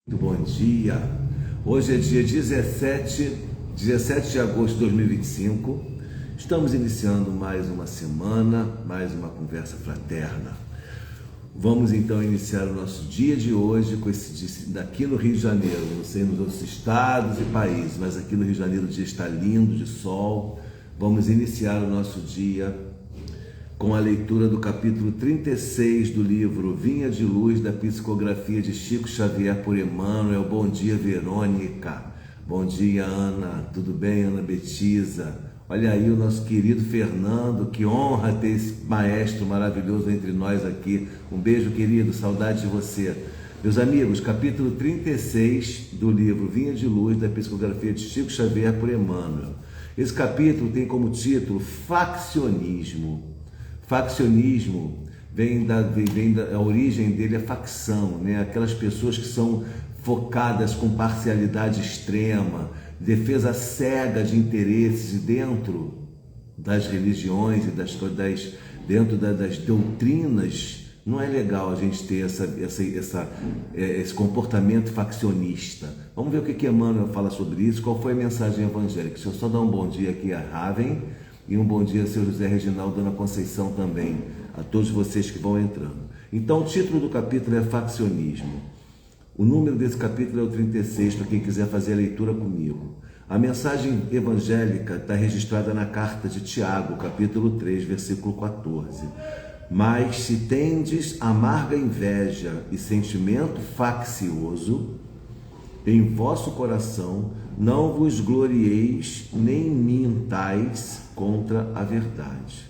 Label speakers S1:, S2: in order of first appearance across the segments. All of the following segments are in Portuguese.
S1: Muito bom dia. Hoje é dia 17 de agosto de 2025. Estamos iniciando mais uma semana, mais uma conversa fraterna. Vamos então iniciar o nosso dia de hoje com esse dia daqui no Rio de Janeiro. Não sei nos outros estados e países, mas aqui no Rio de Janeiro o dia está lindo, de sol. Vamos iniciar o nosso dia com a leitura do capítulo 36 do livro Vinha de Luz, da psicografia de Chico Xavier por Emmanuel. Bom dia, Verônica. Bom dia, Ana. Tudo bem, Ana Betisa? Olha aí o nosso querido Fernando. Que honra ter esse maestro maravilhoso entre nós aqui. Um beijo, querido. Saudade de você. Meus amigos, capítulo 36 do livro Vinha de Luz, da psicografia de Chico Xavier por Emmanuel. Esse capítulo tem como título Faccionismo. Faccionismo a origem dele é facção, né? Aquelas pessoas que são focadas com parcialidade extrema, defesa cega de interesses dentro das religiões e dentro das doutrinas. Não é legal a gente ter esse comportamento faccionista. Vamos ver o que Emmanuel fala sobre isso, qual foi a mensagem evangélica. Deixa eu só dar um bom dia aqui a Raven. E um bom dia, seu José Reginaldo, Dona Conceição também, a todos vocês que vão entrando. Então, o título do capítulo é Faccionismo. O número desse capítulo é o 36, para quem quiser fazer a leitura comigo. A mensagem evangélica está registrada na carta de Tiago, capítulo 3, versículo 14. Mas se tendes amarga inveja e sentimento faccioso em vosso coração, não vos glorieis nem mintais contra a verdade.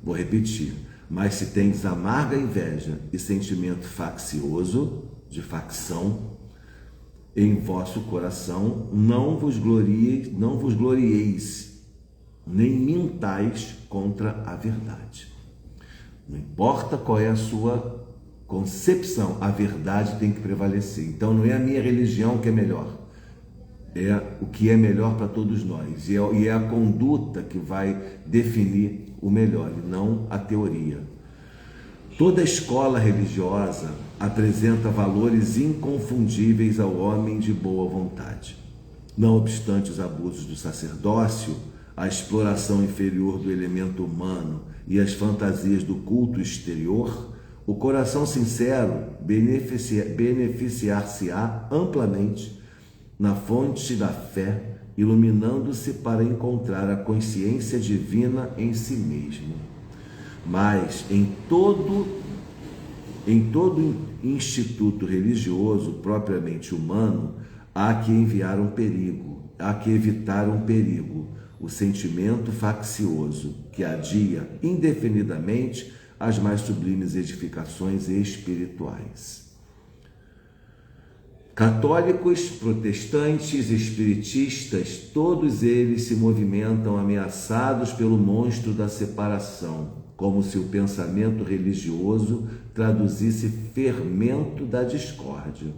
S1: Vou repetir. Mas se tendes amarga inveja e sentimento faccioso, de facção, em vosso coração, não vos glorieis, nem mintais contra a verdade. Não importa qual é a sua concepção, a verdade tem que prevalecer. Então não é a minha religião que é melhor, é o que é melhor para todos nós, e é a conduta que vai definir o melhor, e não a teoria. Toda escola religiosa apresenta valores inconfundíveis ao homem de boa vontade. Não obstante os abusos do sacerdócio, a exploração inferior do elemento humano e as fantasias do culto exterior, o coração sincero beneficiar-se-á amplamente na fonte da fé, iluminando-se para encontrar a consciência divina em si mesmo. Mas em todo instituto religioso propriamente humano, há que evitar um perigo, o sentimento faccioso, que adia indefinidamente as mais sublimes edificações espirituais. Católicos, protestantes, espiritistas, todos eles se movimentam ameaçados pelo monstro da separação, como se o pensamento religioso traduzisse fermento da discórdia.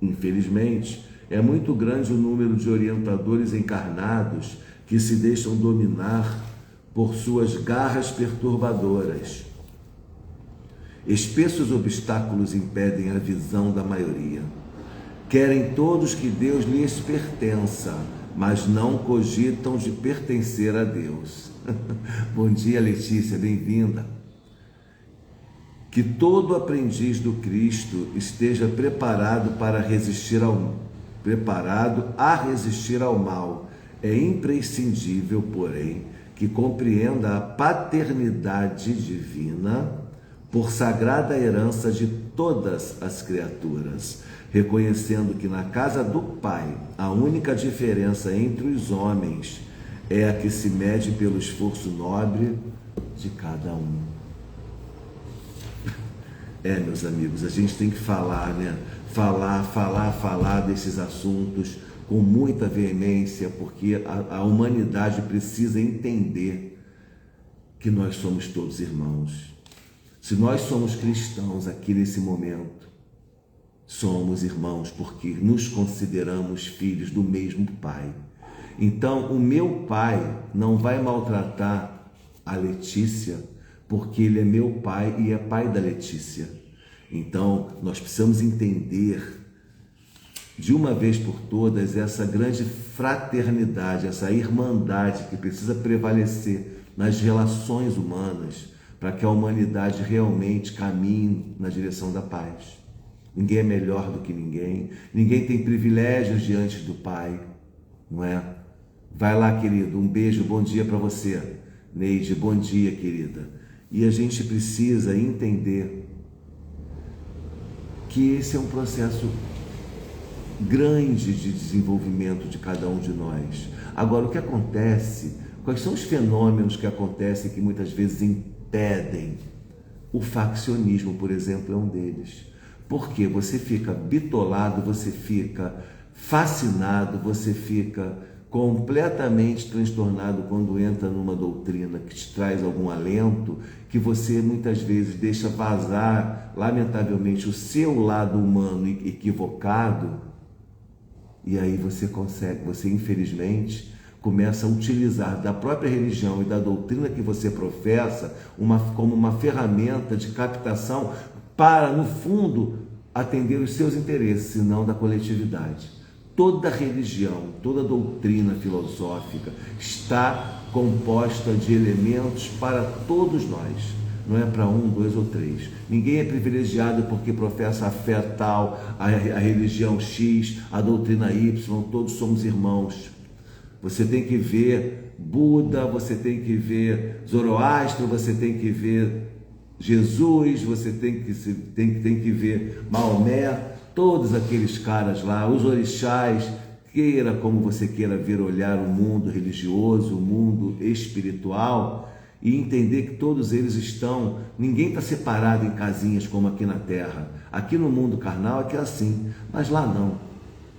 S1: Infelizmente, é muito grande o número de orientadores encarnados que se deixam dominar por suas garras perturbadoras. Espessos obstáculos impedem a visão da maioria. Querem todos que Deus lhes pertença, mas não cogitam de pertencer a Deus. Bom dia, Letícia, bem-vinda. Que todo aprendiz do Cristo esteja preparado a resistir ao mal. É imprescindível, porém, que compreenda a paternidade divina por sagrada herança de todas as criaturas, reconhecendo que na casa do Pai a única diferença entre os homens é a que se mede pelo esforço nobre de cada um. Meus amigos, a gente tem que falar, né? Falar desses assuntos com muita veemência, porque a humanidade precisa entender que nós somos todos irmãos. Se nós somos cristãos aqui nesse momento, somos irmãos porque nos consideramos filhos do mesmo Pai. Então, o meu pai não vai maltratar a Letícia, porque ele é meu pai e é pai da Letícia. Então, nós precisamos entender de uma vez por todas essa grande fraternidade, essa irmandade que precisa prevalecer nas relações humanas para que a humanidade realmente caminhe na direção da paz. Ninguém é melhor do que ninguém, ninguém tem privilégios diante do Pai, não é? Vai lá, querido, um beijo, bom dia para você. Neide, bom dia, querida. E a gente precisa entender que esse é um processo grande de desenvolvimento de cada um de nós. Agora, o que acontece, quais são os fenômenos que acontecem que muitas vezes impedem? O faccionismo, por exemplo, é um deles. Porque você fica bitolado, você fica fascinado, você fica completamente transtornado quando entra numa doutrina que te traz algum alento, que você muitas vezes deixa vazar, lamentavelmente, o seu lado humano equivocado, e aí você infelizmente começa a utilizar da própria religião e da doutrina que você professa como uma ferramenta de captação para, no fundo, atender os seus interesses, e não da coletividade. Toda religião, toda doutrina filosófica está composta de elementos para todos nós. Não é para um, dois ou três. Ninguém é privilegiado porque professa a fé tal, a religião X, a doutrina Y, todos somos irmãos. Você tem que ver Buda, você tem que ver Zoroastro, você tem que ver Jesus, você tem que ver Maomé, todos aqueles caras lá, os orixás, queira como você queira ver, olhar o mundo religioso, o mundo espiritual, e entender que todos eles ninguém está separado em casinhas como aqui na Terra. Aqui no mundo carnal é que é assim, mas lá não.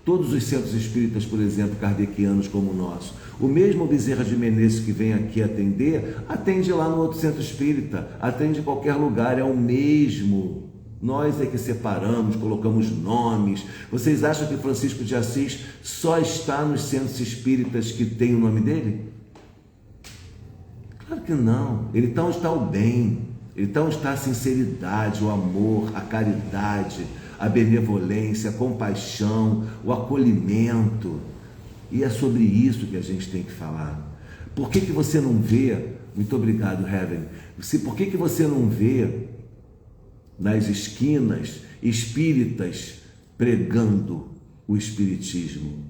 S1: Todos os centros espíritas, por exemplo, kardecianos como o nosso, o mesmo Bezerra de Menezes que vem aqui atender, atende lá no outro centro espírita, atende em qualquer lugar, é o mesmo. Nós é que separamos, colocamos nomes. Vocês acham que Francisco de Assis só está nos centros espíritas que tem o nome dele? Claro que não. Ele então está o bem, ele então está a sinceridade, o amor, a caridade, a benevolência, a compaixão, o acolhimento. E é sobre isso que a gente tem que falar. Por que você não vê, muito obrigado, Heaven, por que você não vê nas esquinas espíritas pregando o espiritismo?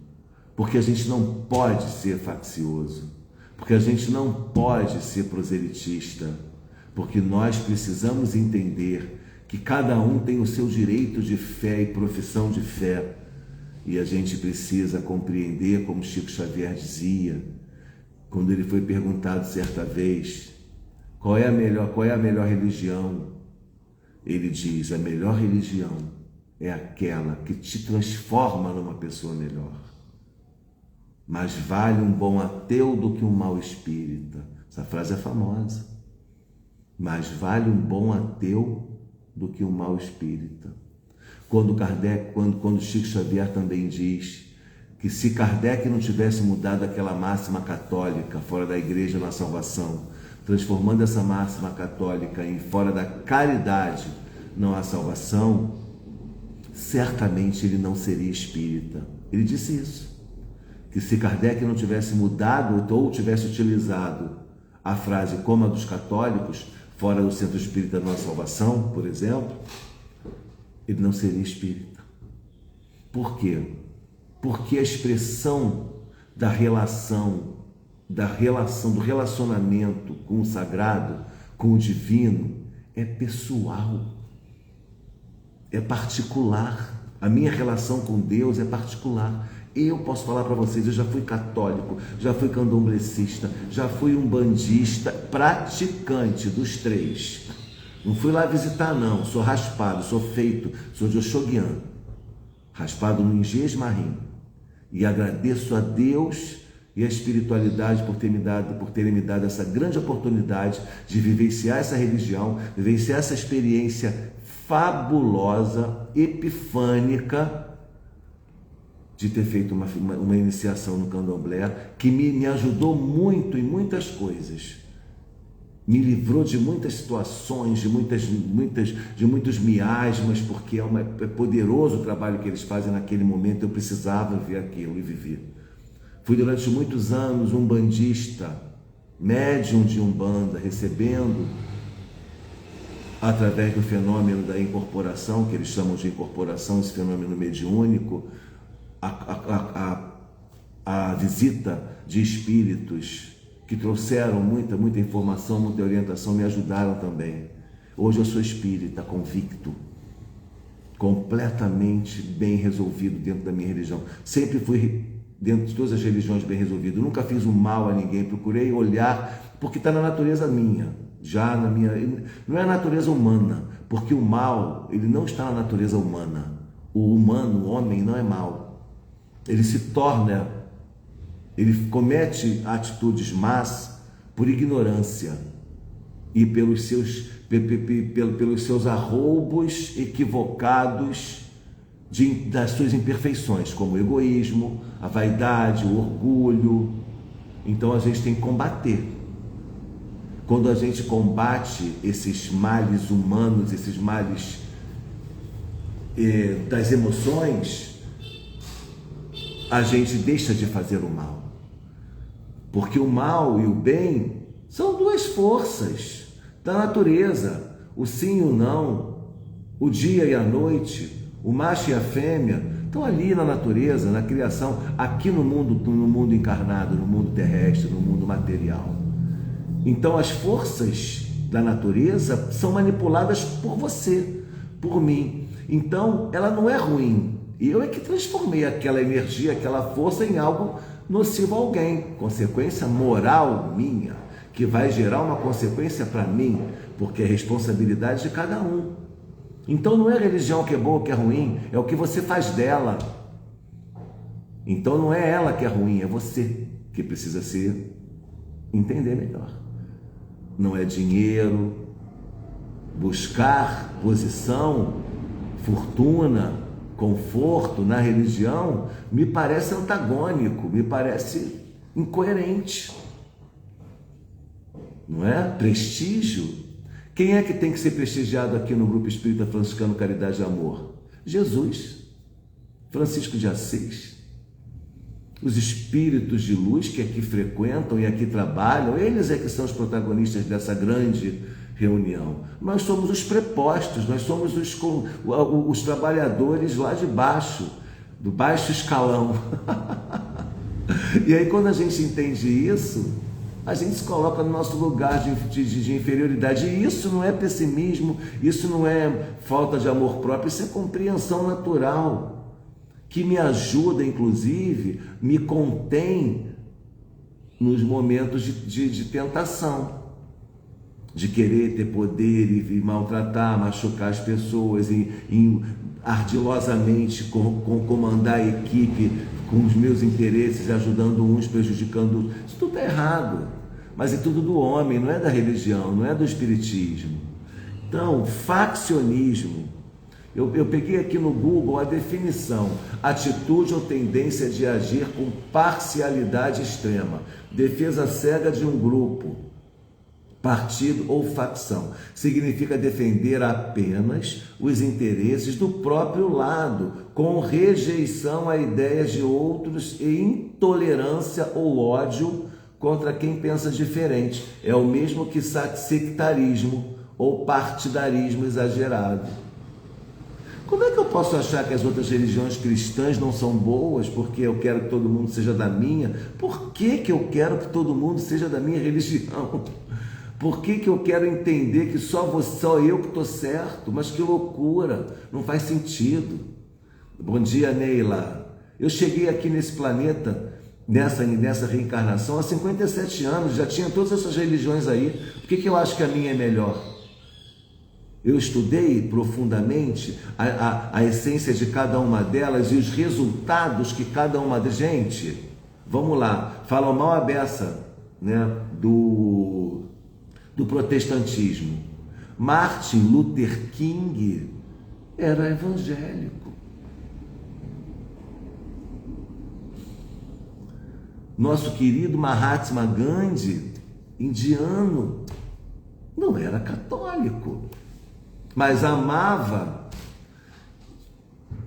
S1: Porque a gente não pode ser faccioso, porque a gente não pode ser proselitista, porque nós precisamos entender que cada um tem o seu direito de fé e profissão de fé, e a gente precisa compreender, como Chico Xavier dizia, quando ele foi perguntado certa vez, qual é a melhor religião? Ele diz, a melhor religião é aquela que te transforma numa pessoa melhor. Mais vale um bom ateu do que um mau espírita. Essa frase é famosa. Mais vale um bom ateu do que um mau espírita. Quando Chico Xavier também diz que se Kardec não tivesse mudado aquela máxima católica fora da igreja na salvação, transformando essa máxima católica em fora da caridade não há salvação, certamente ele não seria espírita. Ele disse isso, que se Kardec não tivesse mudado ou tivesse utilizado a frase como a dos católicos, fora do centro espírita não há salvação, por exemplo, ele não seria espírita. Por quê? Porque a expressão do relacionamento com o sagrado, com o divino, é pessoal, é particular. A minha relação com Deus é particular. Eu posso falar para vocês, eu já fui católico, já fui candomblecista, já fui umbandista, praticante dos três. Não fui lá visitar não, sou raspado, sou feito, sou de Oxoguian, raspado no Ingês Marim. E agradeço a Deus e a espiritualidade por terem me dado essa grande oportunidade de vivenciar essa religião, vivenciar essa experiência fabulosa, epifânica, de ter feito uma iniciação no candomblé, que me ajudou muito em muitas coisas. me livrou de muitas situações, de muitos miasmas, porque é poderoso o trabalho que eles fazem naquele momento. Eu precisava ver aquilo e viver. Fui durante muitos anos um umbandista, médium de umbanda, recebendo através do fenômeno da incorporação, que eles chamam de incorporação, esse fenômeno mediúnico, a visita de espíritos que trouxeram muita informação, muita orientação, me ajudaram também. Hoje eu sou espírita, convicto, completamente bem resolvido dentro da minha religião. Sempre fui, dentro de todas as religiões, bem resolvido. Nunca fiz um mal a ninguém, procurei olhar, porque está na natureza minha, não é a natureza humana, porque o mal, ele não está na natureza humana. O humano, o homem, não é mal. Ele comete atitudes más por ignorância e pelos seus arroubos equivocados das suas imperfeições, como o egoísmo, a vaidade, o orgulho. Então a gente tem que combater. Quando a gente combate esses males humanos, esses males das emoções, a gente deixa de fazer o mal. Porque o mal e o bem são duas forças da natureza. O sim e o não, o dia e a noite, o macho e a fêmea, estão ali na natureza, na criação, aqui no mundo encarnado, no mundo terrestre, no mundo material. Então as forças da natureza são manipuladas por você, por mim. Então ela não é ruim. E eu é que transformei aquela energia, aquela força em algo nocivo a alguém, consequência moral minha, que vai gerar uma consequência para mim, porque é responsabilidade de cada um. Então não é a religião que é boa ou que é ruim, é o que você faz dela. Então não é ela que é ruim, é você que precisa entender melhor. Não é dinheiro, buscar posição, fortuna, conforto na religião, me parece antagônico, me parece incoerente. Não é? Prestígio. Quem é que tem que ser prestigiado aqui no Grupo Espírita Franciscano Caridade e Amor? Jesus, Francisco de Assis. Os espíritos de luz que aqui frequentam e aqui trabalham, eles é que são os protagonistas dessa grande reunião. Nós somos os prepostos, nós somos os trabalhadores lá de baixo, do baixo escalão. E aí quando a gente entende isso, a gente se coloca no nosso lugar de inferioridade. E isso não é pessimismo, isso não é falta de amor próprio, isso é compreensão natural, que me ajuda, inclusive, me contém nos momentos de tentação, de querer ter poder e maltratar, machucar as pessoas, e ardilosamente comandar a equipe com os meus interesses, ajudando uns, prejudicando outros. Isso tudo é errado, mas é tudo do homem, não é da religião, não é do espiritismo. Então, faccionismo, eu peguei aqui no Google a definição: atitude ou tendência de agir com parcialidade extrema, defesa cega de um grupo, partido ou facção. Significa defender apenas os interesses do próprio lado, com rejeição a ideias de outros e intolerância ou ódio contra quem pensa diferente. É o mesmo que sectarismo ou partidarismo exagerado. Como é que eu posso achar que as outras religiões cristãs não são boas porque eu quero que todo mundo seja da minha? Por que eu quero que todo mundo seja da minha religião? Por que eu quero entender que só eu que estou certo? Mas que loucura, não faz sentido. Bom dia, Neila. Eu cheguei aqui nesse planeta, nessa reencarnação, há 57 anos, já tinha todas essas religiões aí. Por que eu acho que a minha é melhor? Eu estudei profundamente a essência de cada uma delas e os resultados que cada uma delas... Gente, vamos lá, falam mal a beça, né, do protestantismo. Martin Luther King era evangélico. Nosso querido Mahatma Gandhi, indiano. não era católico, mas amava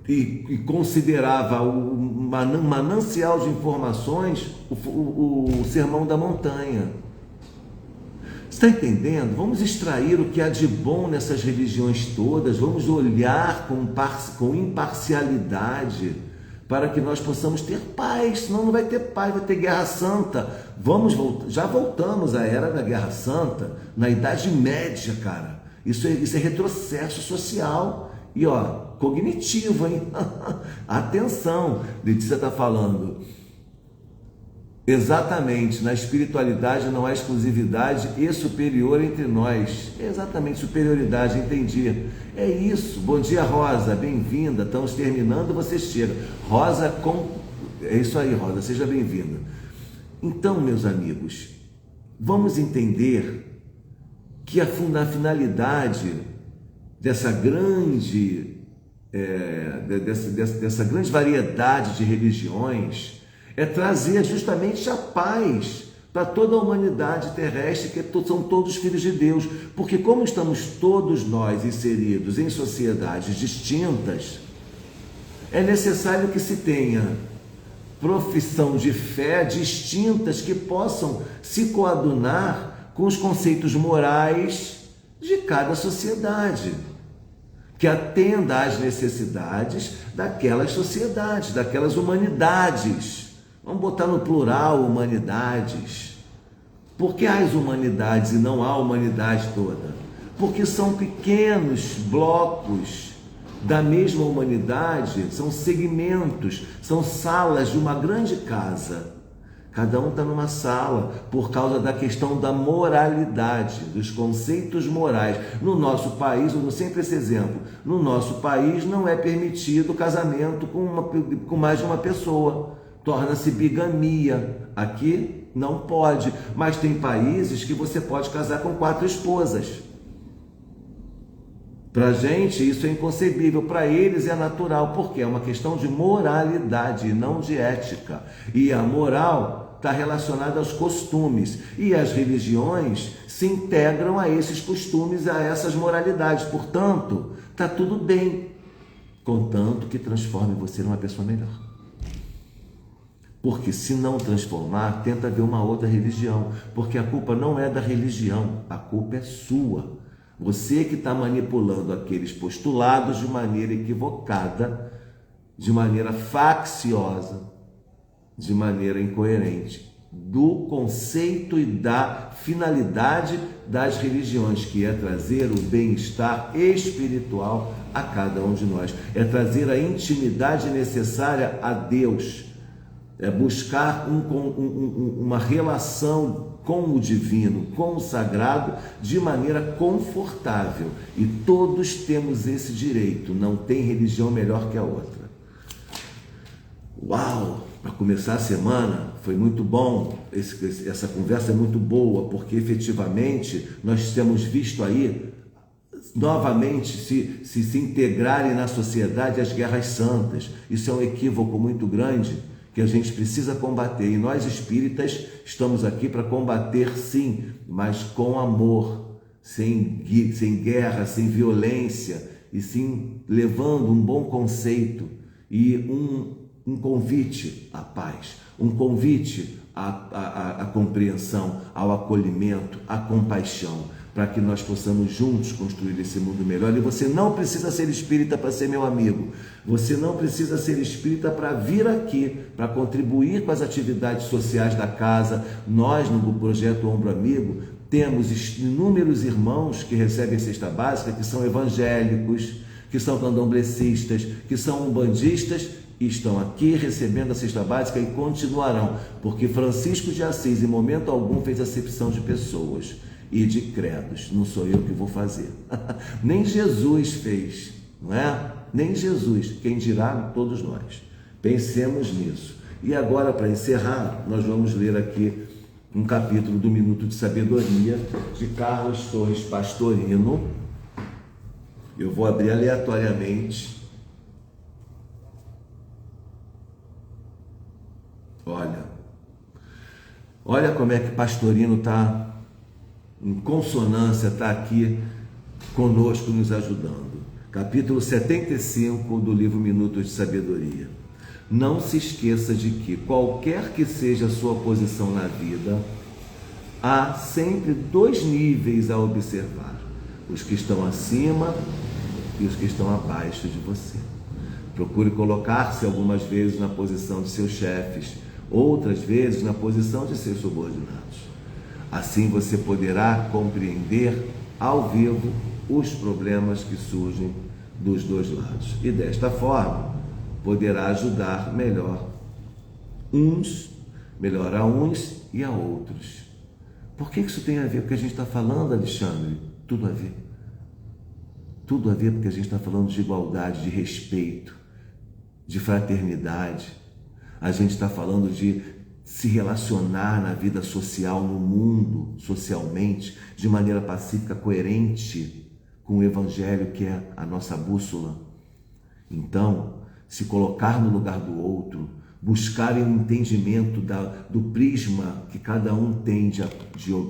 S1: e considerava o manancial de informações o Sermão da Montanha. Está entendendo? Vamos extrair o que há de bom nessas religiões todas, vamos olhar com imparcialidade para que nós possamos ter paz, senão não vai ter paz, vai ter guerra santa. Já voltamos à era da guerra santa, na Idade Média, cara. Isso é retrocesso social e cognitivo, hein? Atenção, Letícia está falando. Exatamente, na espiritualidade não há exclusividade e superior entre nós. Exatamente, superioridade, entendi. É isso. Bom dia, Rosa, bem-vinda. Estamos terminando, você chega. Rosa, é isso aí, Rosa, seja bem-vinda. Então, meus amigos, vamos entender que a finalidade dessa grande variedade de religiões é trazer justamente a paz para toda a humanidade terrestre, que são todos filhos de Deus, porque como estamos todos nós inseridos em sociedades distintas, é necessário que se tenha profissão de fé distintas que possam se coadunar com os conceitos morais de cada sociedade, que atenda às necessidades daquelas sociedades, daquelas humanidades. Vamos botar no plural, humanidades. Por que há as humanidades e não há a humanidade toda? Porque são pequenos blocos da mesma humanidade, são segmentos, são salas de uma grande casa. Cada um está numa sala por causa da questão da moralidade, dos conceitos morais. No nosso país, eu dou sempre esse exemplo, no nosso país não é permitido casamento com mais de uma pessoa. Torna-se bigamia. Aqui não pode, mas tem países que você pode casar com 4 esposas. Para a gente isso é inconcebível, para eles é natural, porque é uma questão de moralidade, não de ética. E a moral está relacionada aos costumes, e as religiões se integram a esses costumes, a essas moralidades. Portanto, está tudo bem, contanto que transforme você numa pessoa melhor. Porque se não transformar, tenta ver uma outra religião, porque a culpa não é da religião, a culpa é sua. Você que está manipulando aqueles postulados de maneira equivocada, de maneira facciosa, de maneira incoerente, do conceito e da finalidade das religiões, que é trazer o bem-estar espiritual a cada um de nós, é trazer a intimidade necessária a Deus, é buscar uma relação com o divino, com o sagrado, de maneira confortável. E todos temos esse direito, não tem religião melhor que a outra. Uau! Para começar a semana, foi muito bom, essa conversa é muito boa, porque efetivamente nós temos visto aí, novamente, se integrarem na sociedade as guerras santas. Isso é um equívoco muito grande, que a gente precisa combater, e nós espíritas estamos aqui para combater, sim, mas com amor, sem guerra, sem violência, e sim levando um bom conceito e um convite à paz, um convite à compreensão, ao acolhimento, à compaixão, para que nós possamos juntos construir esse mundo melhor. E você não precisa ser espírita para ser meu amigo, você não precisa ser espírita para vir aqui, para contribuir com as atividades sociais da casa. Nós, no projeto Ombro Amigo, temos inúmeros irmãos que recebem cesta básica, que são evangélicos, que são candomblecistas, que são umbandistas, e estão aqui recebendo a cesta básica e continuarão, porque Francisco de Assis, em momento algum, fez acepção de pessoas e de credos. Não sou eu que vou fazer. Nem Jesus fez, não é? Nem Jesus, quem dirá todos nós. Pensemos nisso. E agora, para encerrar, nós vamos ler aqui um capítulo do Minuto de Sabedoria de Carlos Torres Pastorino. Eu vou abrir aleatoriamente. Olha como é que Pastorino está em consonância, está aqui conosco, nos ajudando. Capítulo 75 do livro Minutos de Sabedoria. Não se esqueça de que, qualquer que seja a sua posição na vida, há sempre dois níveis a observar: os que estão acima e os que estão abaixo de você. Procure colocar-se algumas vezes na posição de seus chefes, outras vezes na posição de seus subordinados. Assim você poderá compreender ao vivo os problemas que surgem dos dois lados. E desta forma, poderá ajudar melhor a uns e a outros. Por que isso tem a ver com o que a gente está falando, Alexandre? Tudo a ver. Tudo a ver, porque a gente está falando de igualdade, de respeito, de fraternidade. A gente está falando de se relacionar na vida social, no mundo, socialmente, de maneira pacífica, coerente com o Evangelho, que é a nossa bússola. Então, se colocar no lugar do outro, buscar um entendimento do prisma que cada um tem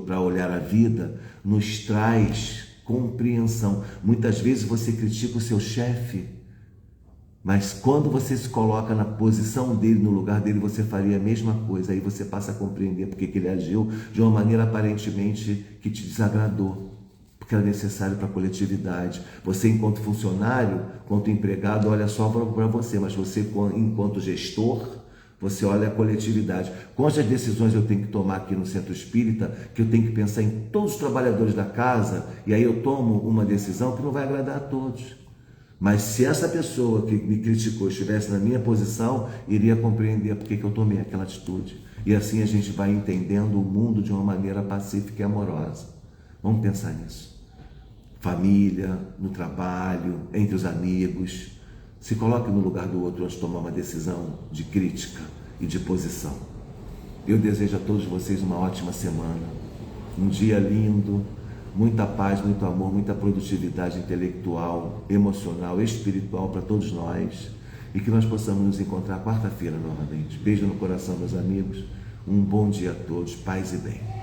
S1: para olhar a vida, nos traz compreensão. Muitas vezes você critica o seu chefe, mas quando você se coloca na posição dele, no lugar dele, você faria a mesma coisa. Aí você passa a compreender porque que ele agiu de uma maneira aparentemente que te desagradou, porque era necessário para a coletividade. Você, enquanto funcionário, enquanto empregado, olha só para você, mas você, enquanto gestor, você olha a coletividade. Quantas decisões eu tenho que tomar aqui no Centro Espírita, que eu tenho que pensar em todos os trabalhadores da casa, e aí eu tomo uma decisão que não vai agradar a todos. Mas se essa pessoa que me criticou estivesse na minha posição, iria compreender por que eu tomei aquela atitude. E assim a gente vai entendendo o mundo de uma maneira pacífica e amorosa. Vamos pensar nisso. Família, no trabalho, entre os amigos. Se coloque no lugar do outro antes de tomar uma decisão de crítica e de posição. Eu desejo a todos vocês uma ótima semana, um dia lindo, muita paz, muito amor, muita produtividade intelectual, emocional, espiritual para todos nós, e que nós possamos nos encontrar quarta-feira novamente. Beijo no coração, meus amigos. Um bom dia a todos, paz e bem.